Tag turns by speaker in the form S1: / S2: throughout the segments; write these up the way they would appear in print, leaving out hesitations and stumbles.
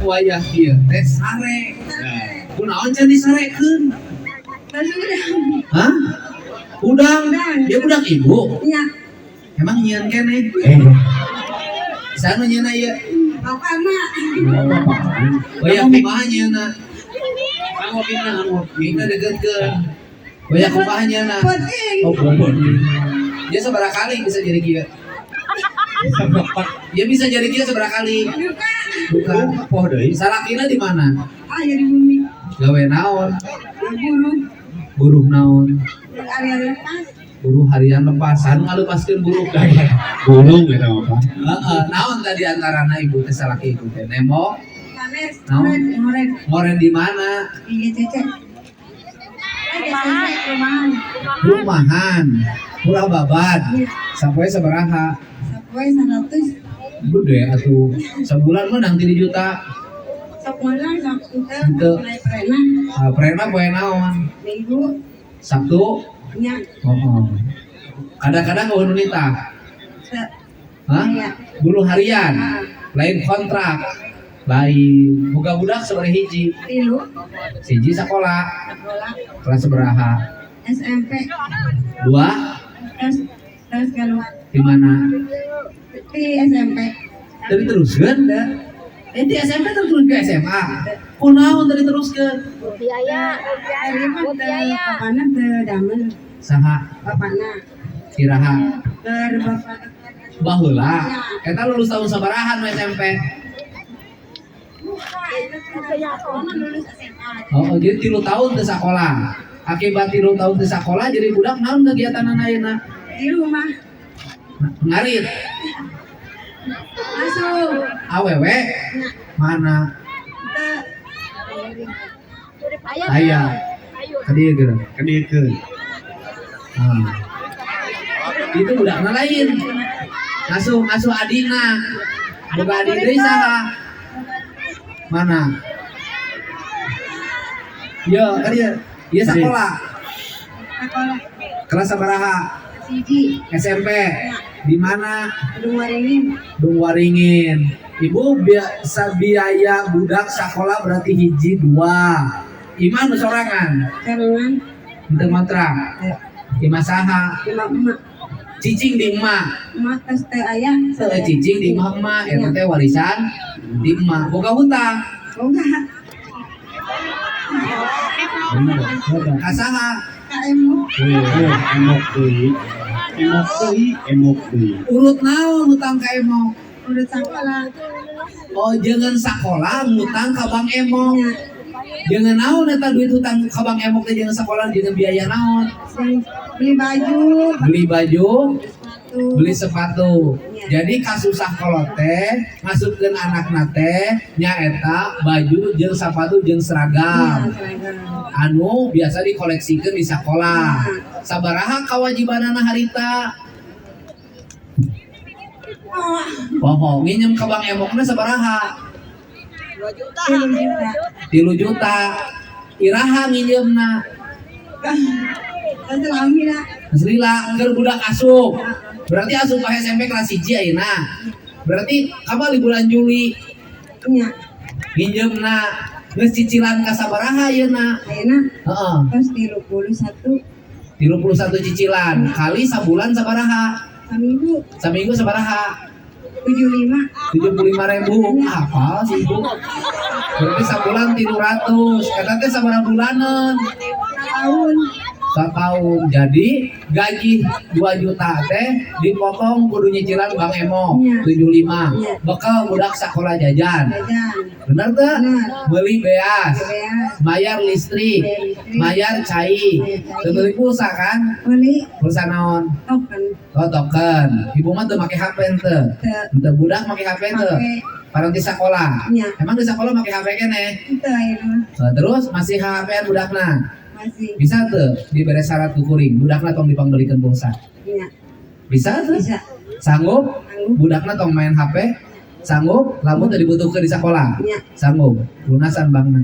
S1: wayah dia teh sare. Kunaon can disarekeun? Hah? Udang. Dia budak ibu.
S2: Iya.
S1: Emang nyieun keneh? Sana nyieuna ieu.
S2: Bapakna.
S1: Wayah kumaha nyieuna? Bina deukeutkeun. Wayah kumaha nyieuna?
S2: Penting.
S1: Oh, penting. Dia seberapa kali bisa jadi kieu? Dia bisa jadi kieu seberapa kali? Bukan. Poh deui. Salakina di mana?
S2: Ah, jadi bumi.
S1: Gawe naon?
S2: Buruh.
S1: Buruh naon?
S2: Area lepas.
S1: Buruh harian lepas. Anu ngalepaskeun buruh.
S3: Gulung gitu apa?
S1: Heeh, naon tadi antarana ibu teh salaki ibu teh? Nemo?
S2: Kames.
S1: Naon?
S2: Ngoren.
S1: Ngoren di mana?
S2: Iya, Cece. Rumahan.
S1: Rumahan. Pulau Babat. Sampai sabaraha?
S2: Sampai 100.
S1: Gede atuh. Sebulan menang 3 juta.
S2: Sok mana Sabtu teh
S1: Henteu.
S2: mulai prena.
S1: Prena poe naon?
S2: Minggu.
S1: Sabtu.
S2: Nya.
S1: Kadang-kadang ngeueun nita. Hah?
S2: Iya.
S1: Buruh harian. Lain kontrak. Lain boga budak sabari hiji.
S2: 3.
S1: Siji sakola.
S2: Sekolah.
S1: Kelas sabaraha?
S2: SMP.
S1: 2
S2: Terus keluar.
S1: di mana?
S2: Di SMP.
S1: Dari teruskeun? Di SMP terus ke SMA. Kunaon tadi teruskeun?
S4: Biaya.
S2: Ari mah teh bapana teh damel.
S1: Saha?
S2: Bapana.
S1: Kiraha?
S2: Keur bapak.
S1: Baheula. Eta lulus tahun sabaraha nu SMP?
S2: Lulus SMA.
S1: Oh, jadi 3 tahun teu sakola. Akibat 3 tahun teu sakola jadi budak naon kegiatan ayeuna?
S2: Di rumah.
S1: Ngarit.
S2: Masuk.
S1: Awewe mana?
S2: Teh
S1: Aya. Kadieu geura.
S3: Kediekeun.
S1: Itu budakna lain. Ngasuh adina. Boga adi deui saha? Mana? Yo, kadieu. Ieu sakola.
S2: sekolah.
S1: Kelas sabaraha?
S2: Siji.
S1: SMP. Di mana?
S2: Gedung Waringin.
S1: Dung Waringin. Ibu biasa biaya budak sekolah berarti hiji 2. Iman sorangan.
S2: Karangan.
S1: Untuk kontrak. Ima saha?
S2: Emak-emak.
S1: Cicing di emak.
S2: Emak tes teh aya.
S1: Cicing di emak. Eta teh warisan di emak. Boga hutang.
S2: Boga.
S1: Bener. Kasaha?
S2: KMU.
S3: Emok deui. Emok deui.
S1: Urut naon hutang ka emok?
S2: Udah sekolah.
S1: Oh, jangan sekolah ngutang ka Bang Emok. Jangan naon eta duit hutang ka Bang Emok teh jangan sekolah jangan biaya naon.
S2: Beli baju.
S1: Beli baju,
S2: Tuh.
S1: beli sepatu. Jadi kasusah kolot teh ngasupkeun anakna teh nyaeta baju jeung sepatu jeung seragam. Anu biasa dikoleksikeun di sekolah. Sabaraha kewajibanana harita? Poho, nginjem ke Bang Emokna sabaraha? 3 juta. Iraha nginjemna?
S2: Alhamdulillah.
S1: Aslila, keur budak asup. Berarti asup ka SMP kelas 1 ayeuna. Berarti kapan di bulan Juli
S2: Nya.
S1: nginjemna geus cicilan ka sabaraha ayeuna?
S2: Ayeuna
S1: Heeh.
S2: terus 31
S1: 31 cicilan kali sabulan sabaraha?
S2: Seminggu
S1: Seminggu sabaraha?
S2: 75.
S1: 75.000. Apa sih ibu? Berarti sabulan 300. Kata teh sabaraha bulanan?
S2: Tahun.
S1: Setahun. Jadi gaji 2 juta teh dipotong kudu nyicilan Bang Emo
S2: Iya.
S1: 75.
S2: Iya.
S1: Bekal budak sekolah jajan.
S2: Jajan.
S1: Bener tuh?
S2: Bener.
S1: Beli beas,
S2: Beas.
S1: bayar listrik, bayar cai, beli pulsa kan?
S2: Beli
S1: Pulsa naon?
S2: token.
S1: Oh token. Ibu mah tuh make HP ente. Ente budak make HP ente.
S2: Pakai.
S1: Parang di sekolah.
S2: Iya.
S1: Emang di sekolah make HP keneh.
S2: Itu ayeuna
S1: Terus masih HP-an budakna.
S2: masih.
S1: Bisa tuh diberi syarat kukuring. Budakna tong dipanggilikeun pulsa.
S2: Iya.
S1: Bisa tuh?
S2: Bisa.
S1: Sanggup? Budakna tong main HP. Sanggup? Lamun teu dibutuhkeun di sekolah.
S2: Iya.
S1: Sanggup. Lunasan bangna.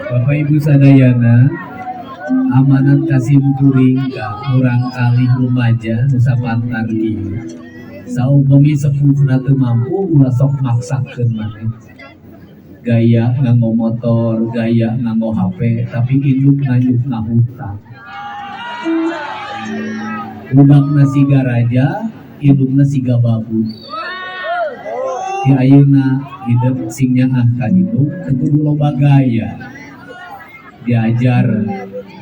S1: Bapak Ibu sadayana, amanat kasim kuring ka urang kali rumaja nusa pantar ieu. Saupami sepuhna teu mampu ulah sok maksakeun maneh. Gaya nganggo motor, gaya nganggo HP, tapi induk nganyukna hutang. Budakna siga raja, indukna siga babu. Di ayeuna hidup sing nyaah ka induk teu kudu loba gaya. Diajar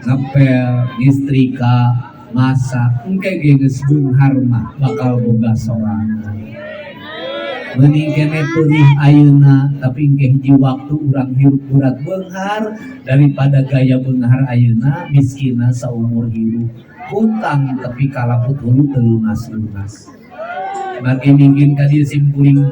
S1: ngepel, ngistrika, masak, engke geus beunghar mah bakal boga sorangan. Mending kene peulih ayeuna tapi engke hiji waktu urang hirup urat beunghar daripada gaya beunghar ayeuna miskinna saumur hirup. Hutang tapi kalaput hulu teu lunas-lunas. Mangke mingkin ka dieu simkuring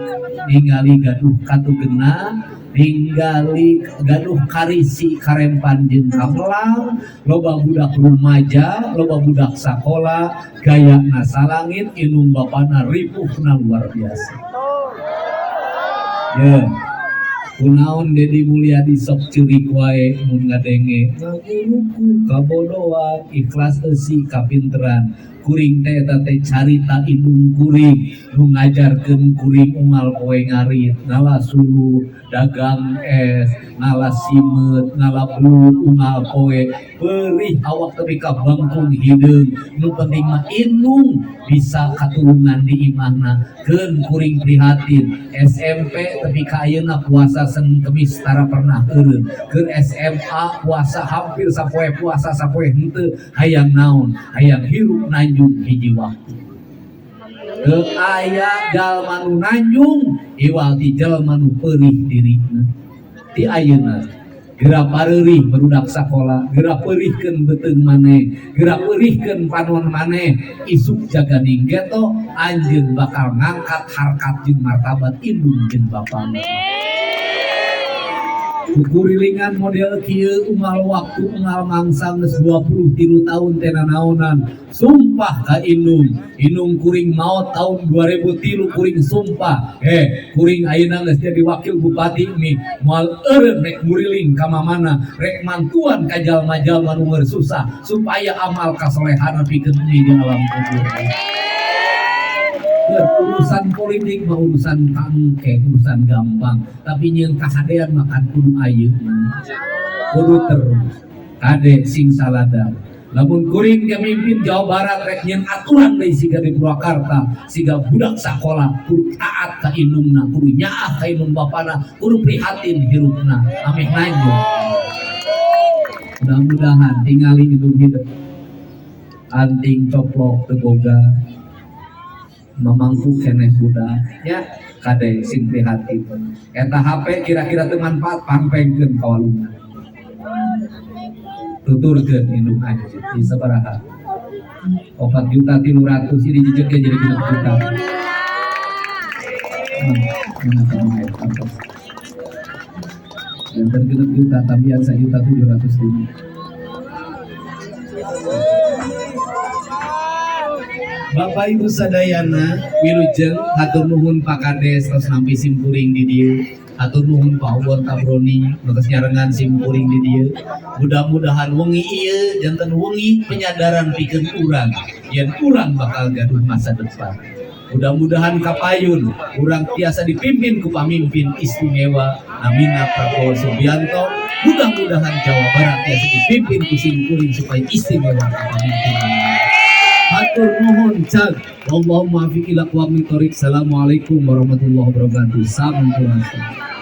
S1: ningali gaduh katugena, ningali gaduh karisi karempan jeung kamelang, loba budak rumaja, loba budak sakola, gayana salangit, inung bapana ripuhna luar biasa. Ya, kunaon Dedi Mulyadi sok ceurik wae mun ngadenge ngaguruku kabodohan, ikhlas eusi kapinteran. Kuring teh eta teh carita indung kuring nu ngajarkeun kuring unggal poe ngarit, ngala suluh, dagang es, ngala simet, ngala blut, unggal poe peurih awak teu ka bangkung hideung. Nu penting mah indung bisa katurunan di imahna. Keun kuring prihatin SMP tapi ka ayeuna puasa Senin Kemis tara pernah eureun. Keur SMA puasa hampir sapoe puasa sapoe henteu, hayang naon, hayang hirup nanjung hiji waktu. Teu aya jalma nu nanjung iwal ti jalma nu peurih dirina. Ti ayeuna geura pareurih barudak sakola, geura peurihkeun beuteung maneh, geura peurihkeun panon maneh, isuk jaga ninggeto anjeun bakal ngangkat harkat jeung martabat indung jeung bapana. Kukurilingan model kieu unggal waktu unggal mangsa geus 23 tahun teh nanaonan. Sumpah ka indung kuring maot tahun 2003 kuring sumpah. Kuring ayeuna geus jadi wakil bupati mi moal eureun rek nguriling ka mamana, rek mantuan ka jalma-jalma nu susah supaya amal kasolehana pikeun di alam kubur. Urusan politik mah urusan tangke, urusan gampang, tapi nyeun kahadean makan kudu ayeuna. Kudu terus kade sing saladar. Lamun kuring ge mimpin Jawa Barat rek nyeun aturan deui siga di Purwakarta, siga budak sakola kudu taat ka indungna, kudu nyaah ka indung bapana, kudu prihatin hirupna, ameh lanjut. Mudah-mudahan tingali indung hidup anting coplok teu boga mamangku keneh budak ya kade sing prihatin. Eta HP kira-kira teu manfaat pangpengkeun ka walungan. Tuturkeun indung anjeun di sabaraha? 4.300.000 ini dijegkeun jadi 6 juta. Dan tergenep juta tapi yang 1.700.000. Bapak Ibu sadayana wilujeng hatur nuhun Pak Kades tos nampi simpuring di dieu. Hatur nuhun Pak Obor Tabroni tos nyarengan simpuring di dieu. Mudah-mudahan wengi ieu janten wengi penyadaran pikeun urang yen urang bakal gaduh masa depan. Mudah-mudahan kapayun urang tiasa dipimpin ku pamimpin istimewa Namina Prabowo Subianto. Mudah-mudahan Jawa Barat tiasa dipimpin ku simpuring supaya istimewa kepemimpinan. Hatur nuhun cag. Allahumma afiq ila aqwamit thoriq. Assalamualaikum warahmatullahi wabarakatuh. Sampurasun.